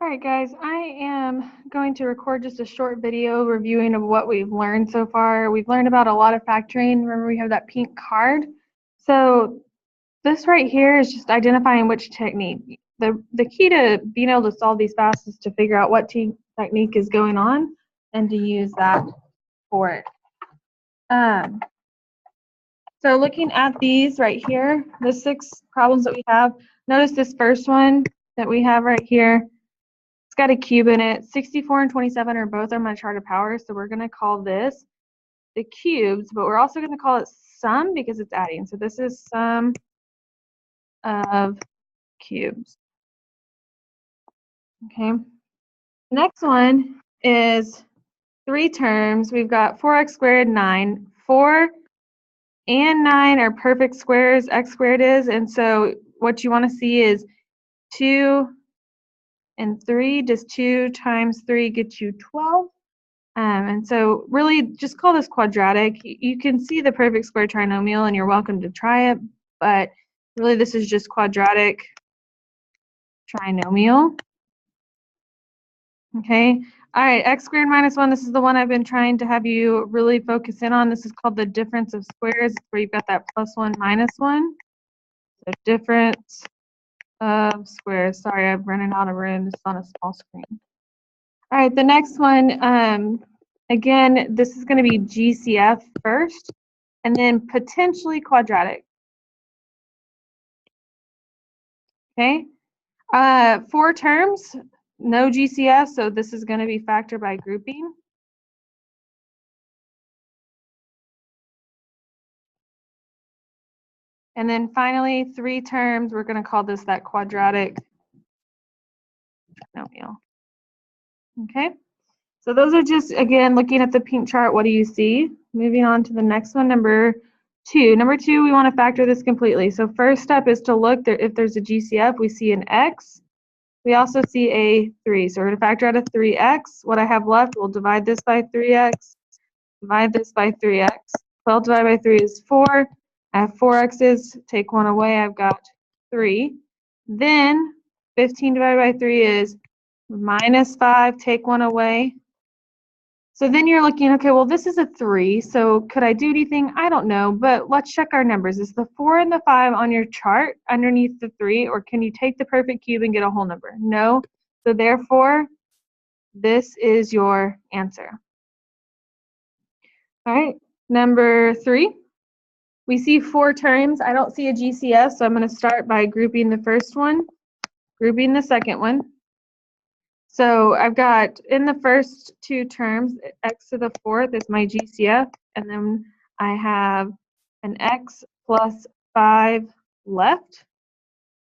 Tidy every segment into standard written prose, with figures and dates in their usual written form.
All right, guys, I am going to record just a short video reviewing of what we've learned so far. We've learned about a lot of factoring. Remember, we have that pink card. So this right here is just identifying which technique. The key to being able to solve these fast is to figure out what technique is going on and to use that for it. So looking at these right here, the 6 problems that we have, notice this first one that we have right here. It's got a cube in it. 64 and 27 are both on my chart of power, so we're going to call this the cubes, but we're also going to call it sum because it's adding. So this is sum of cubes. Okay. The next one is 3 terms. We've got 4x squared, 9. 4 and 9 are perfect squares, x squared is, and so what you want to see is 2 and 3. Does 2 times 3 get you 12? And so really just call this quadratic. You can see the perfect square trinomial and you're welcome to try it, but really this is just quadratic trinomial. Okay, all right, x squared minus 1, this is the one I've been trying to have you really focus in on. This is called the difference of squares. It's where you've got that plus 1 minus 1. So difference of squares. Sorry, I'm running out of room. This is on a small screen. All right, the next one, again, this is going to be GCF first, and then potentially quadratic. Okay, 4 terms, no GCF, so this is going to be factor by grouping. And then finally, 3 terms, we're going to call this that quadratic trinomial. Okay, so those are just, again, looking at the pink chart, what do you see? Moving on to the next one, number 2. Number 2, we want to factor this completely. So first step is to look there, if there's a GCF, we see an x. We also see a 3. So we're going to factor out a 3x. What I have left, we'll divide this by 3x, divide this by 3x. 12 divided by 3 is 4. I have 4 x's. Take 1 away. I've got 3. Then 15 divided by 3 is minus 5. Take 1 away. So then you're looking, okay, well, this is a 3, so could I do anything? I don't know, but let's check our numbers. Is the 4 and the 5 on your chart underneath the 3, or can you take the perfect cube and get a whole number? No. So therefore, this is your answer. All right, number 3. We see 4 terms. I don't see a GCF, so I'm going to start by grouping the first one, grouping the second one. So I've got in the first 2 terms, x to the 4th is my GCF, and then I have an x plus 5 left.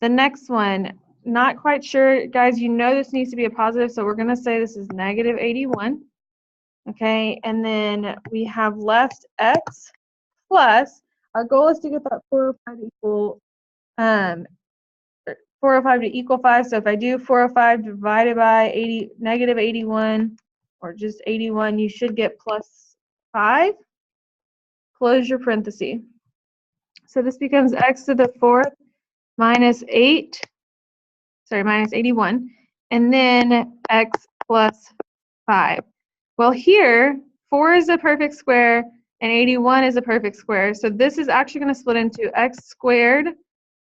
The next one, not quite sure, guys, you know this needs to be a positive, so we're going to say this is negative 81. Okay, and then we have left x plus, our goal is to get that 405 equal 405 to equal 5. So if I do 405 divided by negative 81, or just 81, you should get plus 5. Close your parenthesis. So this becomes x to the 4th minus 81, and then x plus 5. Well, here, 4 is a perfect square, and 81 is a perfect square. So this is actually going to split into x squared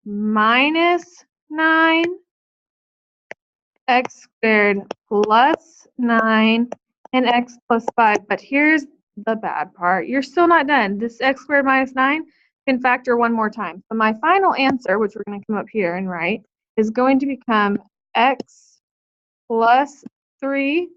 minus 9, x squared plus 9, and x plus 5. But here's the bad part. You're still not done. This x squared minus 9 can factor one more time. So my final answer, which we're going to come up here and write, is going to become x plus 3,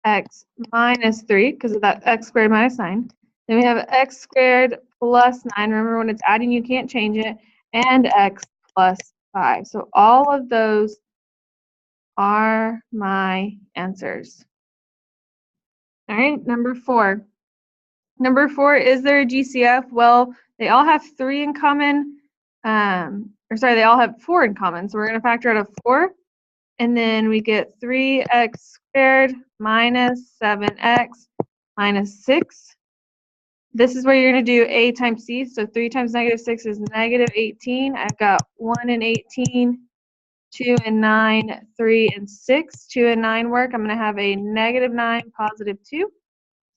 x minus 3, because of that x squared minus 9. Then we have x squared plus 9. Remember, when it's adding, you can't change it. And x plus 5. So all of those are my answers. All right, number 4. Number 4, is there a GCF? Well, they all have 3 in common. They all have 4 in common. So we're going to factor out a 4. And then we get 3x squared minus 7x minus 6. This is where you're going to do a times c. So 3 times negative 6 is negative 18. I've got 1 and 18. 2 and 9, 3 and 6. 2 and 9 work. I'm going to have a -9, +2.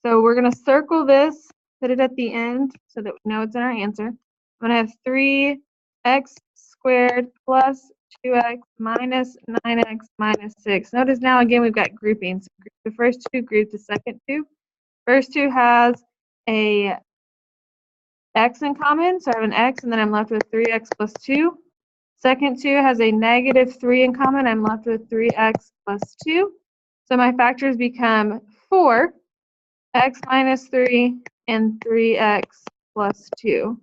So we're going to circle this, put it at the end so that we know it's in our answer. I'm going to have 3x squared plus 2x minus 9x minus 6. Notice now again we've got groupings. The first two group the second two. First two has a x in common, so I have an x and then I'm left with 3x plus 2. Second two has a -3 in common. I'm left with 3x plus 2. So my factors become 4, x minus 3, and 3x plus 2.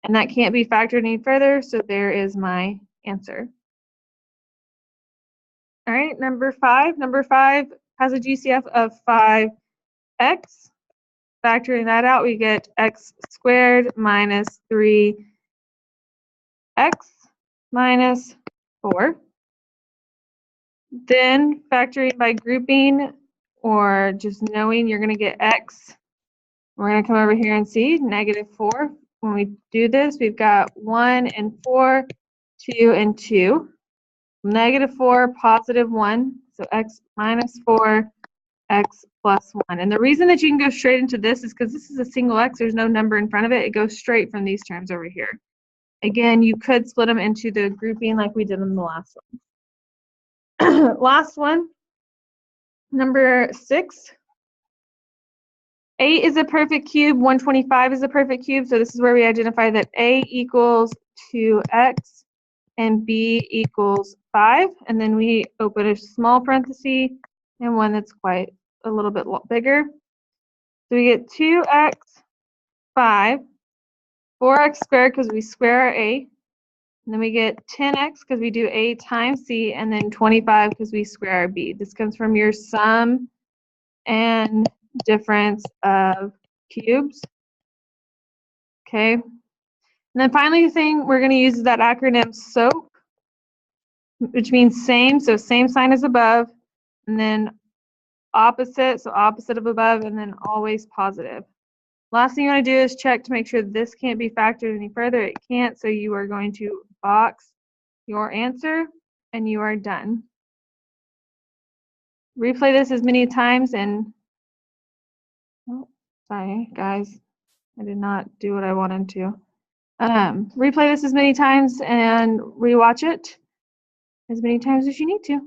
And that can't be factored any further, so there is my answer. All right, number 5. Number 5 has a GCF of 5x. Factoring that out, we get x squared minus 3x minus 4. Then factoring by grouping or just knowing you're going to get x, we're going to come over here and see -4. When we do this, we've got 1 and 4, 2 and 2. -4, +1, so x minus 4, x plus 1. And the reason that you can go straight into this is because this is a single x. There's no number in front of it. It goes straight from these terms over here. Again, you could split them into the grouping like we did in the last one. Last one, number 6. 8 is a perfect cube, 125 is a perfect cube, so this is where we identify that A equals 2x and B equals 5, and then we open a small parenthesis and one that's quite a little bit bigger. So we get 2x, 5, 4x squared because we square our A, and then we get 10x because we do A times C, and then 25 because we square our B. This comes from your sum and difference of cubes. Okay. And then finally, the thing we're going to use is that acronym SOAP, which means same, so same sign as above, and then opposite, so opposite of above, and then always positive. Last thing you want to do is check to make sure this can't be factored any further. It can't, so you are going to box your answer, and you are done. Replay this as many times and, oh, sorry, guys. I did not do what I wanted to. Replay this as many times and rewatch it as many times as you need to.